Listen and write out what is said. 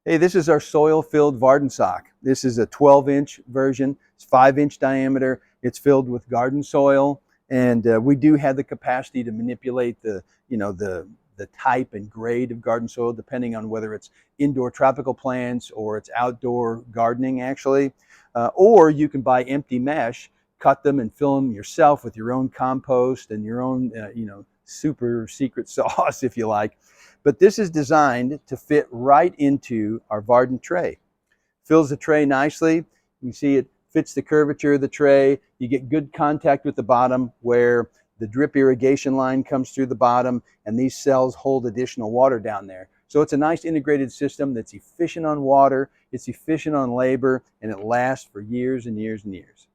Hey, this is our soil-filled Vardensok. This is a 12-inch version. It's 5-inch diameter. It's filled with garden soil, and we do have the capacity to manipulate the type and grade of garden soil depending on whether it's indoor tropical plants or it's outdoor gardening actually. Or you can buy empty mesh, cut them and fill them yourself with your own compost and your own super secret sauce if you like. But this is designed to fit right into our Varden tray. Fills the tray nicely. You can see it fits the curvature of the tray. You get good contact with the bottom where the drip irrigation line comes through the bottom, and these cells hold additional water down there. So it's a nice integrated system that's efficient on water, it's efficient on labor, and it lasts for years and years and years.